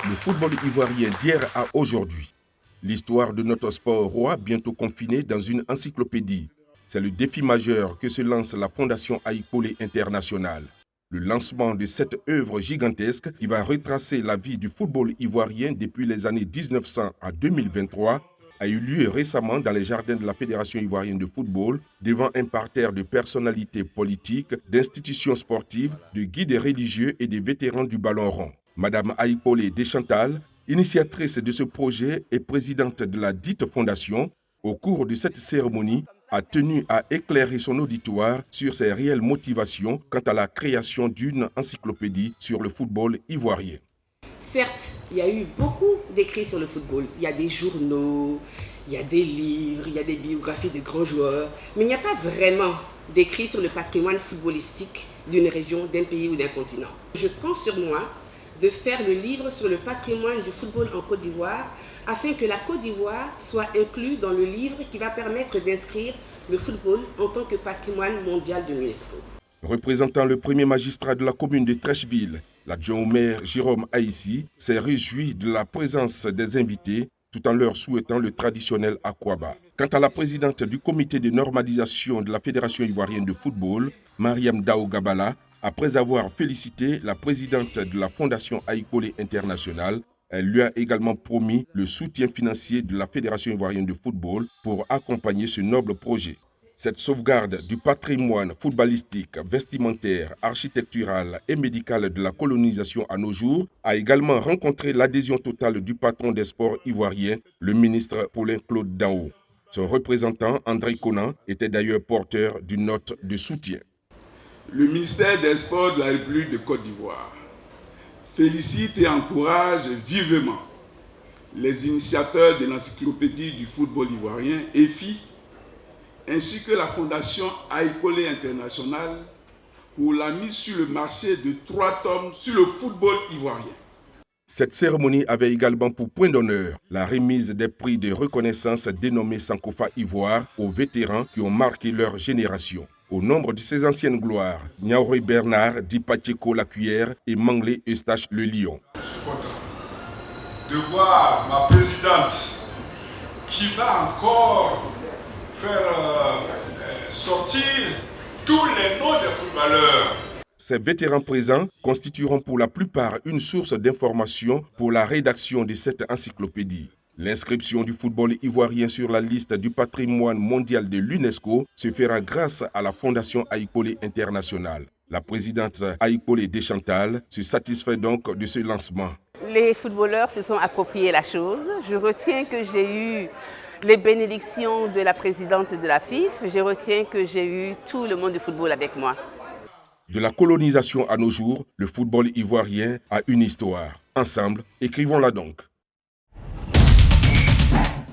Le football ivoirien d'hier à aujourd'hui. L'histoire de notre sport roi bientôt confiné dans une encyclopédie. C'est le défi majeur que se lance la Fondation Aïkolé International. Le lancement de cette œuvre gigantesque qui va retracer la vie du football ivoirien depuis les années 1900 à 2023 a eu lieu récemment dans les jardins de la Fédération ivoirienne de football devant un parterre de personnalités politiques, d'institutions sportives, de guides religieux et des vétérans du ballon rond. Madame Aïkolé Deschantal, initiatrice de ce projet et présidente de la dite fondation, au cours de cette cérémonie, a tenu à éclairer son auditoire sur ses réelles motivations quant à la création d'une encyclopédie sur le football ivoirien. Certes, il y a eu beaucoup d'écrits sur le football. Il y a des journaux, il y a des livres, il y a des biographies de grands joueurs, mais il n'y a pas vraiment d'écrits sur le patrimoine footballistique d'une région, d'un pays ou d'un continent. Je prends sur moi de faire le livre sur le patrimoine du football en Côte d'Ivoire afin que la Côte d'Ivoire soit inclue dans le livre qui va permettre d'inscrire le football en tant que patrimoine mondial de l'UNESCO. Représentant le premier magistrat de la commune de Trècheville, l'adjoint au maire Jérôme Haïssi s'est réjoui de la présence des invités tout en leur souhaitant le traditionnel Akwaba. Quant à la présidente du comité de normalisation de la Fédération ivoirienne de football, Mariam Dao Gabala, après avoir félicité la présidente de la Fondation Aïkolé International, elle lui a également promis le soutien financier de la Fédération ivoirienne de football pour accompagner ce noble projet. Cette sauvegarde du patrimoine footballistique, vestimentaire, architectural et médical de la colonisation à nos jours a également rencontré l'adhésion totale du patron des sports ivoiriens, le ministre Paulin Claude Dao. Son représentant, André Conan, était d'ailleurs porteur d'une note de soutien. Le ministère des Sports de la République de Côte d'Ivoire félicite et encourage vivement les initiateurs de l'encyclopédie du football ivoirien, EFI, ainsi que la Fondation Aïkolé International pour la mise sur le marché de 3 tomes sur le football ivoirien. Cette cérémonie avait également pour point d'honneur la remise des prix de reconnaissance dénommés Sankofa Ivoire aux vétérans qui ont marqué leur génération. Au nombre de ces anciennes gloires, Niaouré Bernard, Dipacheko la Cuillère et Manglé Eustache le Lion. Je suis content de voir ma présidente qui va encore faire sortir tous les noms des footballeurs. Ces vétérans présents constitueront pour la plupart une source d'information pour la rédaction de cette encyclopédie. L'inscription du football ivoirien sur la liste du patrimoine mondial de l'UNESCO se fera grâce à la Fondation Aïkolé International. La présidente Aïkolé Deschantal se satisfait donc de ce lancement. Les footballeurs se sont appropriés la chose. Je retiens que j'ai eu les bénédictions de la présidente de la FIF. Je retiens que j'ai eu tout le monde du football avec moi. De la colonisation à nos jours, le football ivoirien a une histoire. Ensemble, écrivons-la donc.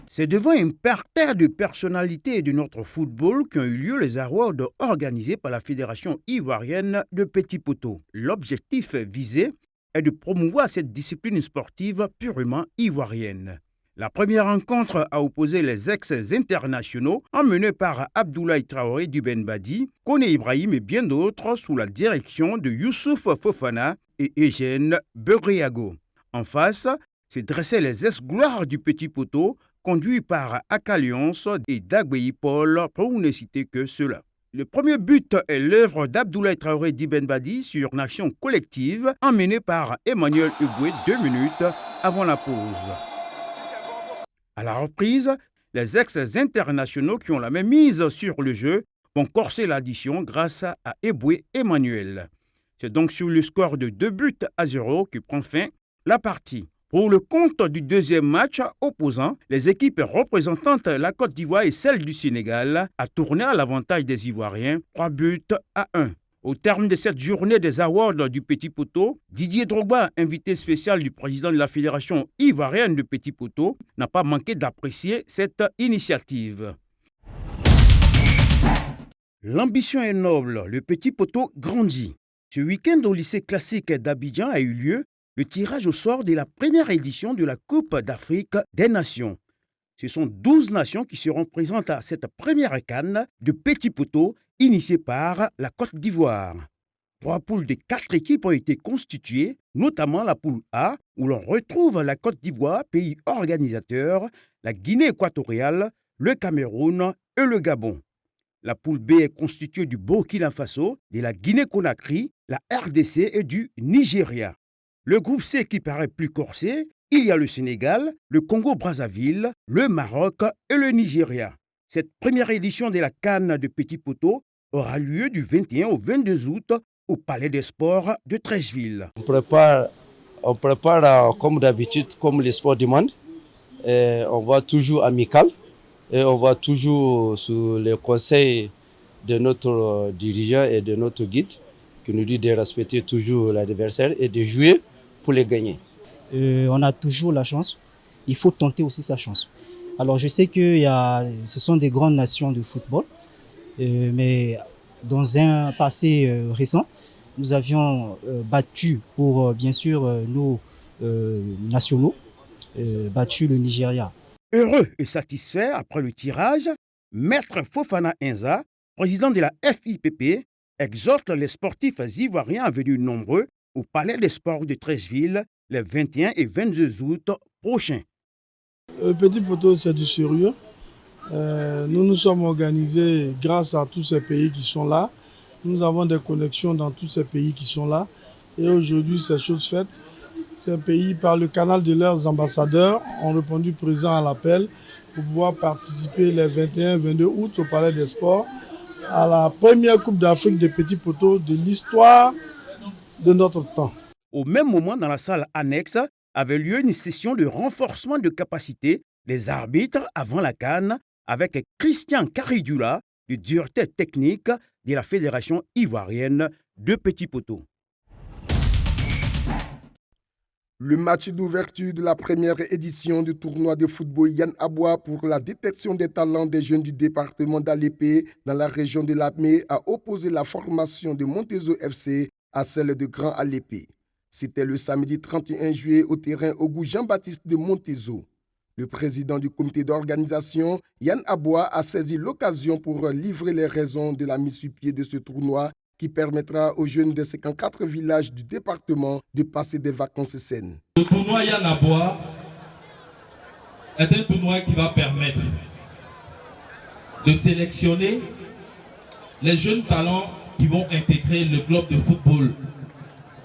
C'est devant un parterre de personnalités de notre football qu'ont eu lieu les awards organisés par la Fédération ivoirienne de Petit Poteau. L'objectif visé est de promouvoir cette discipline sportive purement ivoirienne. La première rencontre a opposé les ex-internationaux emmenés par Abdoulaye Traoré du Ben Badi, Koné Ibrahim et bien d'autres sous la direction de Youssouf Fofana et Eugène Bebriago. En face, se dressaient les ex-gloires du Petit Poteau, conduits par Akalions et Dagbeyi Paul, pour ne citer que cela. Le premier but est l'œuvre d'Abdoulaye Traoré d'Ibn Badi sur une action collective emmenée par Emmanuel Hugoué 2 minutes avant la pause. À la reprise, les ex-internationaux qui ont la même mise sur le jeu vont corser l'addition grâce à Eboué Emmanuel. C'est donc sur le score de 2-0 que prend fin la partie. Pour le compte du deuxième match opposant, les équipes représentantes la Côte d'Ivoire et celle du Sénégal a tourné à l'avantage des Ivoiriens, 3-1. Au terme de cette journée des awards du Petit Poteau, Didier Drogba, invité spécial du président de la Fédération ivoirienne de Petit Poteau, n'a pas manqué d'apprécier cette initiative. L'ambition est noble, le Petit Poteau grandit. Ce week-end au lycée classique d'Abidjan a eu lieu le tirage au sort de la première édition de la Coupe d'Afrique des Nations. Ce sont 12 nations qui seront présentes à cette première CAN de Petit Poteau initiée par la Côte d'Ivoire. 3 poules de 4 équipes ont été constituées, notamment la poule A, où l'on retrouve la Côte d'Ivoire, pays organisateur, la Guinée équatoriale, le Cameroun et le Gabon. La poule B est constituée du Burkina Faso, de la Guinée-Conakry, la RDC et du Nigeria. Le groupe C qui paraît plus corsé, il y a le Sénégal, le Congo-Brazzaville, le Maroc et le Nigeria. Cette première édition de la CAN de Petit Poteau aura lieu du 21 au 22 août au Palais des Sports de Treichville. On prépare comme d'habitude, comme les sports demandent. On va toujours amical et on va toujours sous les conseils de notre dirigeant et de notre guide qui nous dit de respecter toujours l'adversaire et de jouer pour les gagner. On a toujours la chance, il faut tenter aussi sa chance. Alors je sais que ce sont des grandes nations de football, mais dans un passé récent, nous avions battu pour bien sûr nos nationaux, battu le Nigeria. Heureux et satisfait après le tirage, Maître Fofana Inza, président de la FIPP, exhorte les sportifs ivoiriens à venir nombreux au Palais des Sports de Treichville les 21 et 22 août prochains. Petit Poteau, c'est du sérieux. Nous nous sommes organisés grâce à tous ces pays qui sont là. Nous avons des connexions dans tous ces pays qui sont là. Et aujourd'hui, c'est chose faite. Ces pays, par le canal de leurs ambassadeurs, ont répondu présent à l'appel pour pouvoir participer les 21 et 22 août au Palais des Sports à la première Coupe d'Afrique de Petit Poteau de l'histoire de notre temps. Au même moment, dans la salle annexe, avait lieu une session de renforcement de capacité des arbitres avant la CAN avec Christian Caridula, le directeur technique de la Fédération ivoirienne de Petit Poteau. Le match d'ouverture de la première édition du tournoi de football Yann Aboua pour la détection des talents des jeunes du département d'Alépé dans la région de Lamé a opposé la formation de Montezo FC à celle de Grand Alépé. C'était le samedi 31 juillet au terrain Ogou Jean-Baptiste de Montezo. Le président du comité d'organisation, Yann Aboua, a saisi l'occasion pour livrer les raisons de la mise sur pied de ce tournoi qui permettra aux jeunes de 54 villages du département de passer des vacances saines. Le tournoi Yann Aboua est un tournoi qui va permettre de sélectionner les jeunes talents qui vont intégrer le club de football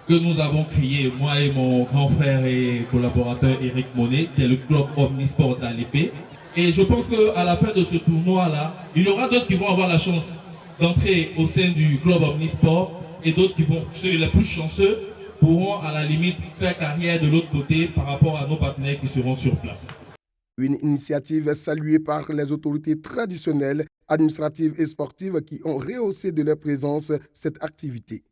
que nous avons créé, moi et mon grand frère et collaborateur Eric Monet, qui est le club Omnisport d'Alépé. Et je pense qu'à la fin de ce tournoi-là, il y aura d'autres qui vont avoir la chance d'entrer au sein du club Omnisport et d'autres qui vont, ceux les plus chanceux, pourront à la limite faire carrière de l'autre côté par rapport à nos partenaires qui seront sur place. Une initiative saluée par les autorités traditionnelles, administratives et sportives qui ont rehaussé de leur présence cette activité.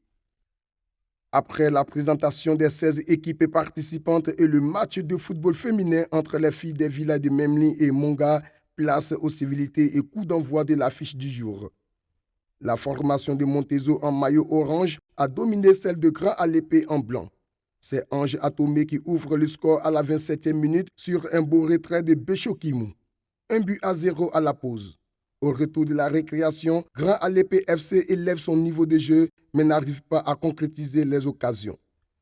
Après la présentation des 16 équipes participantes et le match de football féminin entre les filles des villages de Memli et Monga, place aux civilités et coup d'envoi de l'affiche du jour. La formation de Montezo en maillot orange a dominé celle de Grand Alépé en blanc. C'est Ange Atomé qui ouvre le score à la 27e minute sur un beau retrait de Béchokimou. 1-0 à la pause. Au retour de la récréation, Grand Alépé FC élève son niveau de jeu mais n'arrive pas à concrétiser les occasions.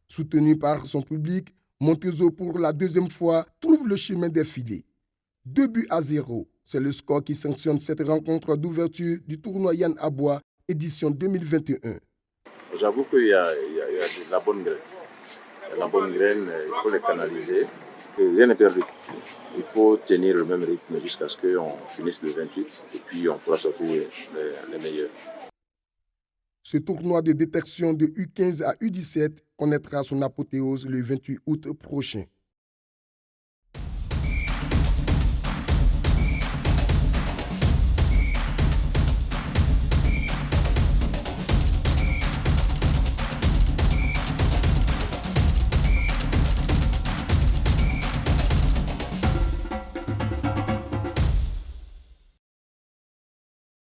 Soutenu par son public, Montezo pour la deuxième fois trouve le chemin des filets. 2-0. C'est le score qui sanctionne cette rencontre d'ouverture du tournoi Yann Aboua, édition 2021. J'avoue qu'il y a de la bonne graine. La bonne graine, il faut les canaliser. Rien n'est perdu. Il faut tenir le même rythme jusqu'à ce qu'on finisse le 28 et puis on pourra sortir les meilleurs. Ce tournoi de détection de U15 à U17 connaîtra son apothéose le 28 août prochain.